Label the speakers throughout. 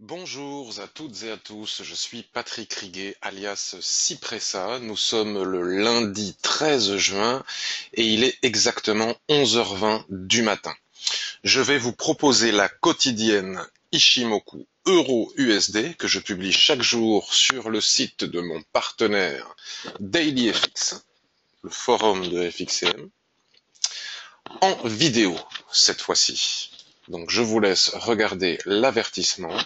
Speaker 1: Bonjour à toutes et à tous, je suis Patrick Riguet alias Cipressa. Nous sommes le lundi 13 juin et il est exactement 11h20 du matin. Je vais vous proposer la quotidienne Ishimoku Euro USD que je publie chaque jour sur le site de mon partenaire DailyFX, le forum de FXCM, en vidéo cette fois-ci. Donc je vous laisse regarder l'avertissement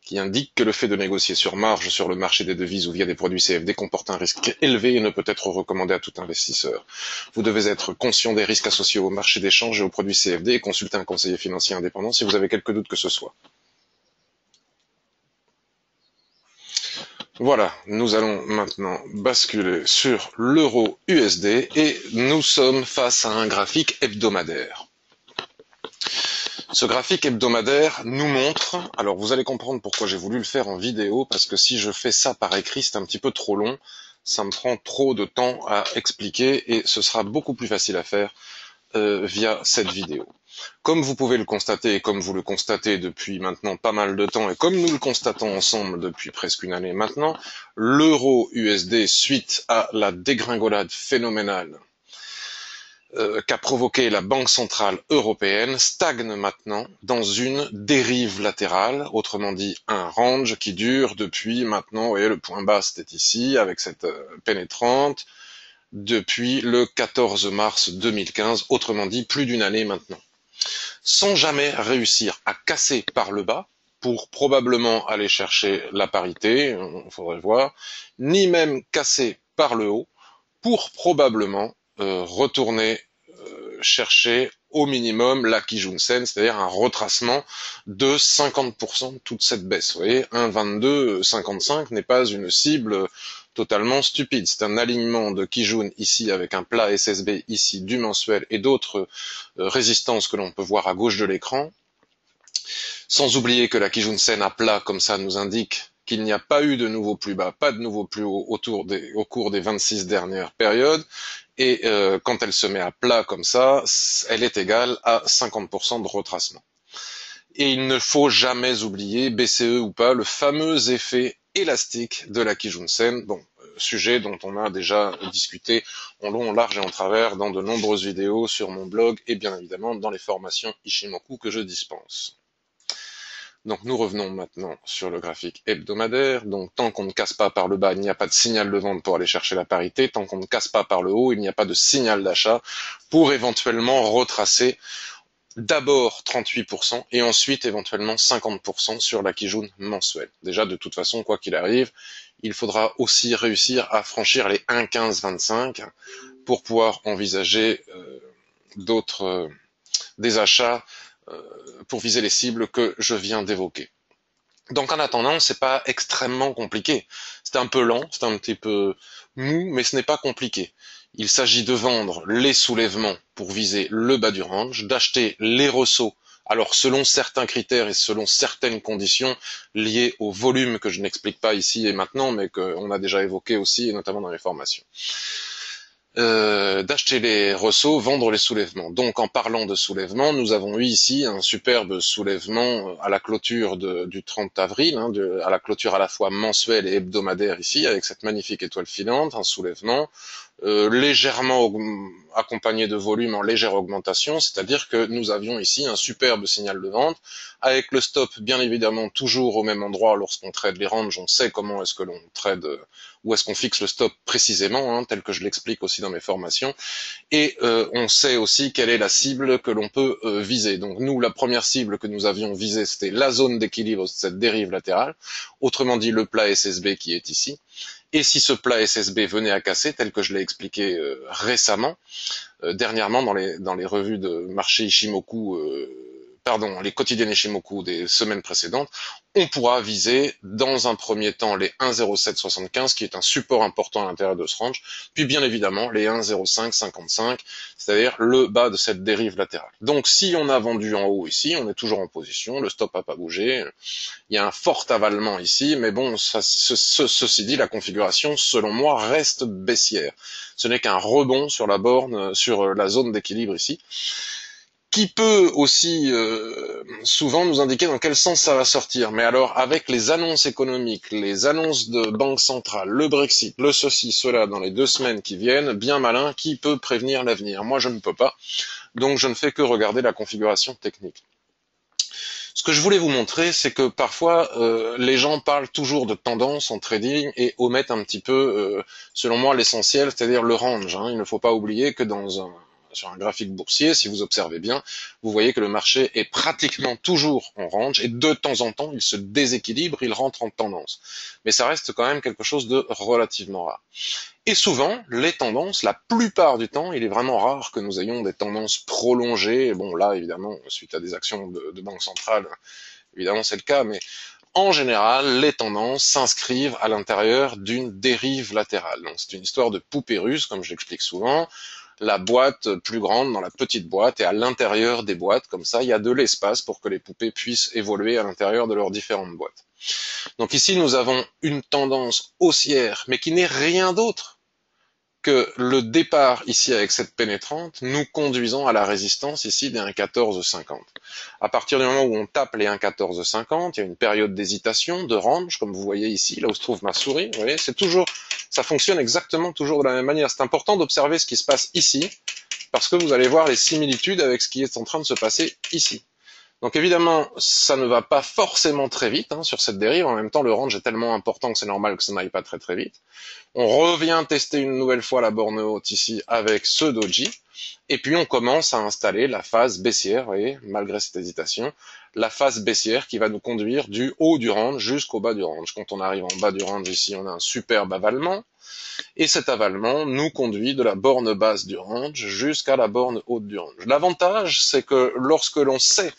Speaker 1: qui indique que le fait de négocier sur marge sur le marché des devises ou via des produits CFD comporte un risque élevé et ne peut être recommandé à tout investisseur. Vous devez être conscient des risques associés au marché d'échange et aux produits CFD et consulter un conseiller financier indépendant si vous avez quelques doutes que ce soit. Voilà, nous allons maintenant basculer sur l'euro USD et nous sommes face à un graphique hebdomadaire. Ce graphique hebdomadaire nous montre, alors vous allez comprendre pourquoi j'ai voulu le faire en vidéo, parce que si je fais ça par écrit, c'est un petit peu trop long, ça me prend trop de temps à expliquer et ce sera beaucoup plus facile à faire via cette vidéo. Comme vous pouvez le constater et comme vous le constatez depuis maintenant pas mal de temps et comme nous le constatons ensemble depuis presque une année maintenant, l'euro USD suite à la dégringolade phénoménale qu'a provoqué la Banque centrale européenne stagne maintenant dans une dérive latérale, autrement dit un range qui dure depuis maintenant, vous voyez le point bas c'était ici avec cette pénétrante, depuis le 14 mars 2015, autrement dit plus d'une année maintenant, sans jamais réussir à casser par le bas pour probablement aller chercher la parité, il faudrait voir, ni même casser par le haut pour probablement retourner chercher au minimum la Kijun-sen, c'est-à-dire un retracement de 50% de toute cette baisse. Vous voyez, 1,2255 n'est pas une cible totalement stupide. C'est un alignement de Kijun ici avec un plat SSB ici du mensuel et d'autres résistances que l'on peut voir à gauche de l'écran. Sans oublier que la Kijun-sen à plat comme ça nous indique qu'il n'y a pas eu de nouveau plus bas, pas de nouveau plus haut au cours des 26 dernières périodes, et quand elle se met à plat comme ça, elle est égale à 50% de retracement. Et il ne faut jamais oublier, BCE ou pas, le fameux effet élastique de la Kijun-sen, bon, sujet dont on a déjà discuté en long, en large et en travers dans de nombreuses vidéos sur mon blog et bien évidemment dans les formations Ishimoku que je dispense. Donc nous revenons maintenant sur le graphique hebdomadaire. Donc tant qu'on ne casse pas par le bas, il n'y a pas de signal de vente pour aller chercher la parité. Tant qu'on ne casse pas par le haut, il n'y a pas de signal d'achat pour éventuellement retracer d'abord 38% et ensuite éventuellement 50% sur la Kijun mensuelle. Déjà de toute façon, quoi qu'il arrive, il faudra aussi réussir à franchir les 1,1525 pour pouvoir envisager des achats pour viser les cibles que je viens d'évoquer. Donc en attendant, c'est pas extrêmement compliqué. C'est un peu lent, c'est un petit peu mou, mais ce n'est pas compliqué. Il s'agit de vendre les soulèvements pour viser le bas du range, d'acheter les ressauts, alors selon certains critères et selon certaines conditions liées au volume que je n'explique pas ici et maintenant, mais qu'on a déjà évoqué aussi, et notamment dans les formations. D'acheter les ressauts, vendre les soulèvements. Donc en parlant de soulèvement, nous avons eu ici un superbe soulèvement à la clôture du 30 avril, à la clôture à la fois mensuelle et hebdomadaire ici, avec cette magnifique étoile filante, un soulèvement légèrement accompagné de volume en légère augmentation, c'est-à-dire que nous avions ici un superbe signal de vente, avec le stop bien évidemment toujours au même endroit lorsqu'on trade les ranges, on sait comment est-ce que l'on trade, où est-ce qu'on fixe le stop précisément, tel que je l'explique aussi dans mes formations, et on sait aussi quelle est la cible que l'on peut viser. Donc nous, la première cible que nous avions visée, c'était la zone d'équilibre de cette dérive latérale, autrement dit le plat SSB qui est ici. Et si ce plat SSB venait à casser, tel que je l'ai expliqué récemment, dernièrement dans les revues de marché Ishimoku, les quotidiennes Ishimoku des semaines précédentes, on pourra viser dans un premier temps les 1,0775 qui est un support important à l'intérieur de ce range, puis bien évidemment les 1,0555, c'est-à-dire le bas de cette dérive latérale. Donc si on a vendu en haut ici, on est toujours en position, le stop n'a pas bougé, il y a un fort avalement ici, mais bon, ceci dit, la configuration, selon moi, reste baissière. Ce n'est qu'un rebond sur la borne, sur la zone d'équilibre ici, qui peut aussi souvent nous indiquer dans quel sens ça va sortir. Mais alors, avec les annonces économiques, les annonces de banque centrale, le Brexit, le ceci, cela, dans les 2 semaines qui viennent, bien malin, qui peut prévenir l'avenir? Moi, je ne peux pas, donc je ne fais que regarder la configuration technique. Ce que je voulais vous montrer, c'est que parfois, les gens parlent toujours de tendance en trading et omettent un petit peu, selon moi, l'essentiel, c'est-à-dire le range, hein. Il ne faut pas oublier que sur un graphique boursier, si vous observez bien, vous voyez que le marché est pratiquement toujours en range et de temps en temps, il se déséquilibre, il rentre en tendance. Mais ça reste quand même quelque chose de relativement rare. Et souvent, les tendances, la plupart du temps, il est vraiment rare que nous ayons des tendances prolongées. Bon, là, évidemment, suite à des actions de banque centrale, évidemment, c'est le cas, mais en général, les tendances s'inscrivent à l'intérieur d'une dérive latérale. Donc, c'est une histoire de poupée russe, comme je l'explique souvent. La boîte plus grande dans la petite boîte, et à l'intérieur des boîtes, comme ça, il y a de l'espace pour que les poupées puissent évoluer à l'intérieur de leurs différentes boîtes. Donc ici, nous avons une tendance haussière, mais qui n'est rien d'autre que le départ ici avec cette pénétrante nous conduisant à la résistance ici des 1,1450. À partir du moment où on tape les 1,1450, il y a une période d'hésitation, de range, comme vous voyez ici, là où se trouve ma souris, vous voyez, c'est toujours, ça fonctionne exactement toujours de la même manière. C'est important d'observer ce qui se passe ici, parce que vous allez voir les similitudes avec ce qui est en train de se passer ici. Donc évidemment, ça ne va pas forcément très vite hein, sur cette dérive. En même temps, le range est tellement important que c'est normal que ça n'aille pas très très vite. On revient tester une nouvelle fois la borne haute ici avec ce doji. Et puis on commence à installer la phase baissière, vous voyez, malgré cette hésitation, la phase baissière qui va nous conduire du haut du range jusqu'au bas du range. Quand on arrive en bas du range ici, on a un superbe avalement. Et cet avalement nous conduit de la borne basse du range jusqu'à la borne haute du range. L'avantage, c'est que lorsque l'on sait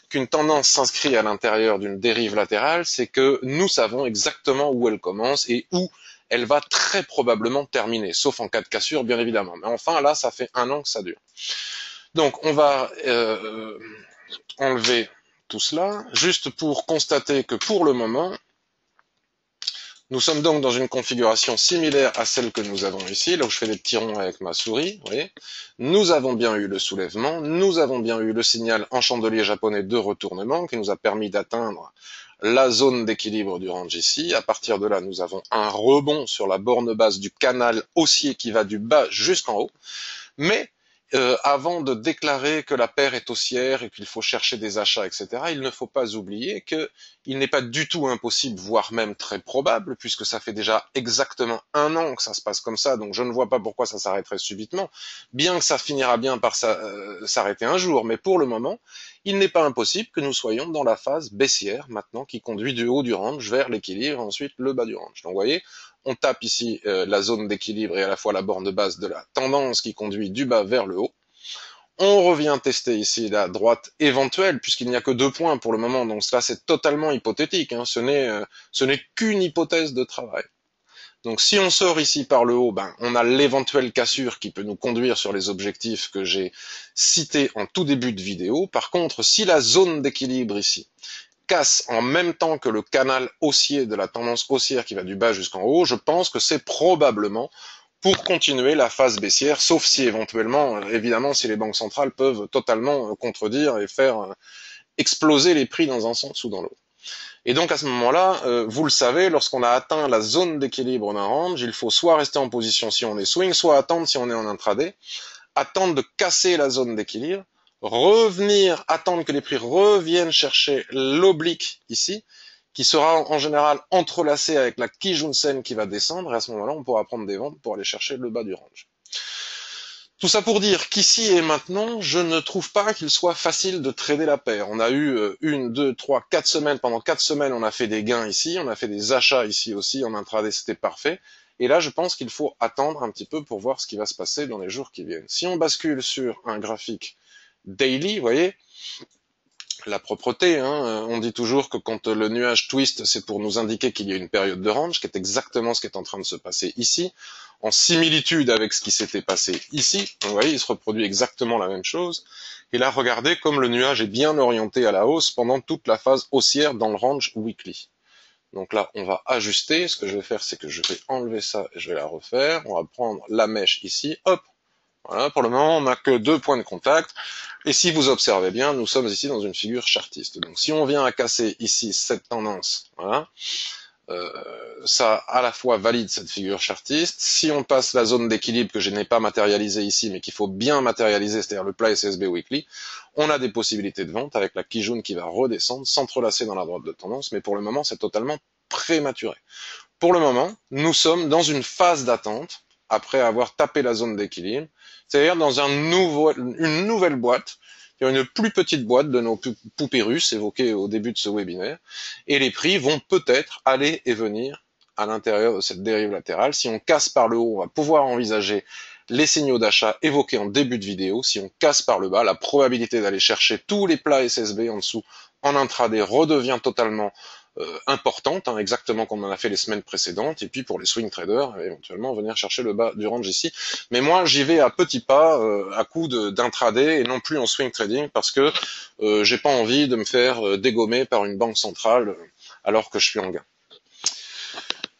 Speaker 1: qu'une tendance s'inscrit à l'intérieur d'une dérive latérale, c'est que nous savons exactement où elle commence et où elle va très probablement terminer, sauf en cas de cassure, bien évidemment. Mais enfin, là, ça fait 1 an que ça dure. Donc, on va enlever tout cela, juste pour constater que pour le moment, nous sommes donc dans une configuration similaire à celle que nous avons ici, là où je fais des petits ronds avec ma souris, vous voyez. Nous avons bien eu le soulèvement, nous avons bien eu le signal en chandelier japonais de retournement qui nous a permis d'atteindre la zone d'équilibre du range ici. À partir de là, nous avons un rebond sur la borne basse du canal haussier qui va du bas jusqu'en haut. Mais avant de déclarer que la paire est haussière et qu'il faut chercher des achats, etc., il ne faut pas oublier qu'il n'est pas du tout impossible, voire même très probable, puisque ça fait déjà exactement 1 an que ça se passe comme ça, donc je ne vois pas pourquoi ça s'arrêterait subitement, bien que ça finira bien par s'arrêter un jour, mais pour le moment, il n'est pas impossible que nous soyons dans la phase baissière maintenant qui conduit du haut du range vers l'équilibre et ensuite le bas du range. Donc vous voyez, on tape ici la zone d'équilibre et à la fois la borne basse de la tendance qui conduit du bas vers le haut. On revient tester ici la droite éventuelle, puisqu'il n'y a que 2 points pour le moment, donc cela c'est totalement hypothétique, hein. Ce n'est qu'une hypothèse de travail. Donc si on sort ici par le haut, ben, on a l'éventuelle cassure qui peut nous conduire sur les objectifs que j'ai cités en tout début de vidéo. Par contre, si la zone d'équilibre ici casse en même temps que le canal haussier de la tendance haussière qui va du bas jusqu'en haut, je pense que c'est probablement pour continuer la phase baissière, sauf si éventuellement, évidemment, si les banques centrales peuvent totalement contredire et faire exploser les prix dans un sens ou dans l'autre. Et donc à ce moment-là, vous le savez, lorsqu'on a atteint la zone d'équilibre d'un range, il faut soit rester en position si on est swing, soit attendre si on est en intraday, attendre de casser la zone d'équilibre, revenir, attendre que les prix reviennent chercher l'oblique ici, qui sera en général entrelacé avec la Kijun-sen qui va descendre, et à ce moment-là, on pourra prendre des ventes pour aller chercher le bas du range. Tout ça pour dire qu'ici et maintenant, je ne trouve pas qu'il soit facile de trader la paire. On a eu 1, 2, 3, 4 semaines. Pendant 4 semaines, on a fait des gains ici, on a fait des achats ici aussi, en intraday, c'était parfait. Et là, je pense qu'il faut attendre un petit peu pour voir ce qui va se passer dans les jours qui viennent. Si on bascule sur un graphique daily, vous voyez, la propreté, hein, on dit toujours que quand le nuage twist, c'est pour nous indiquer qu'il y a une période de range, qui est exactement ce qui est en train de se passer ici, en similitude avec ce qui s'était passé ici. Vous voyez, il se reproduit exactement la même chose. Et là, regardez comme le nuage est bien orienté à la hausse pendant toute la phase haussière dans le range weekly. Donc là, on va ajuster. Ce que je vais faire, c'est que je vais enlever ça et je vais la refaire. On va prendre la mèche ici, hop, Voilà, pour le moment, on n'a que 2 points de contact. Et si vous observez bien, nous sommes ici dans une figure chartiste. Donc si on vient à casser ici cette tendance, voilà, ça à la fois valide cette figure chartiste. Si on passe la zone d'équilibre que je n'ai pas matérialisée ici, mais qu'il faut bien matérialiser, c'est-à-dire le plat SSB Weekly, on a des possibilités de vente avec la Kijun qui va redescendre, s'entrelacer dans la droite de tendance, mais pour le moment, c'est totalement prématuré. Pour le moment, nous sommes dans une phase d'attente après avoir tapé la zone d'équilibre, c'est-à-dire dans une nouvelle boîte, une plus petite boîte de nos poupées russes évoquées au début de ce webinaire, et les prix vont peut-être aller et venir à l'intérieur de cette dérive latérale. Si on casse par le haut, on va pouvoir envisager les signaux d'achat évoqués en début de vidéo. Si on casse par le bas, la probabilité d'aller chercher tous les plats SSB en dessous en intraday redevient totalement importante, hein, exactement comme on en a fait les semaines précédentes, et puis pour les swing traders, éventuellement venir chercher le bas du range ici. Mais moi, j'y vais à petits pas, à coup d'intraday, et non plus en swing trading, parce que j'ai pas envie de me faire dégommer par une banque centrale alors que je suis en gain.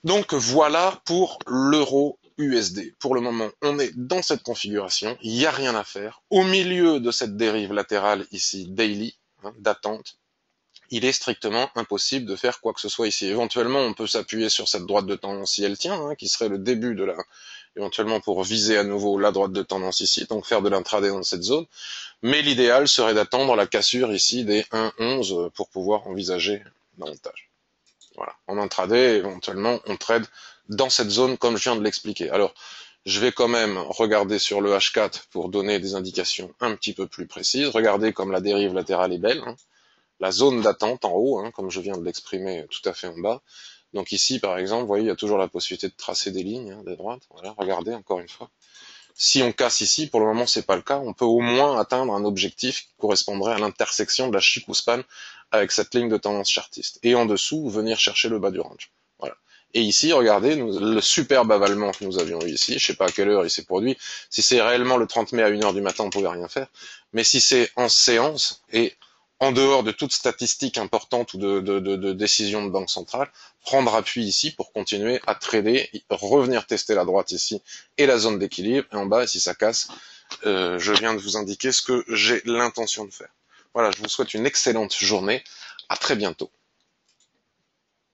Speaker 1: Donc voilà pour l'euro USD. Pour le moment, on est dans cette configuration, il n'y a rien à faire. Au milieu de cette dérive latérale ici, daily, hein, d'attente, il est strictement impossible de faire quoi que ce soit ici. Éventuellement, on peut s'appuyer sur cette droite de tendance si elle tient, hein, qui serait le début de la, éventuellement pour viser à nouveau la droite de tendance ici, donc faire de l'intraday dans cette zone. Mais l'idéal serait d'attendre la cassure ici des 1,11 pour pouvoir envisager davantage. Voilà. En intraday, éventuellement, on trade dans cette zone comme je viens de l'expliquer. Alors, je vais quand même regarder sur le H4 pour donner des indications un petit peu plus précises. Regardez comme la dérive latérale est belle, hein. La zone d'attente en haut, hein, comme je viens de l'exprimer tout à fait en bas. Donc ici, par exemple, vous voyez, il y a toujours la possibilité de tracer des lignes, hein, des droites. Voilà, regardez encore une fois. Si on casse ici, pour le moment, c'est pas le cas. On peut au moins atteindre un objectif qui correspondrait à l'intersection de la Chikou span avec cette ligne de tendance chartiste. Et en dessous, venir chercher le bas du range. Voilà. Et ici, regardez, le superbe avalement que nous avions eu ici, je sais pas à quelle heure il s'est produit. Si c'est réellement le 30 mai à 1h du matin, on pouvait rien faire. Mais si c'est en séance et en dehors de toute statistique importante ou de décision de banque centrale, prendre appui ici pour continuer à trader, revenir tester la droite ici et la zone d'équilibre, et en bas, si ça casse, je viens de vous indiquer ce que j'ai l'intention de faire. Voilà, je vous souhaite une excellente journée, à très bientôt.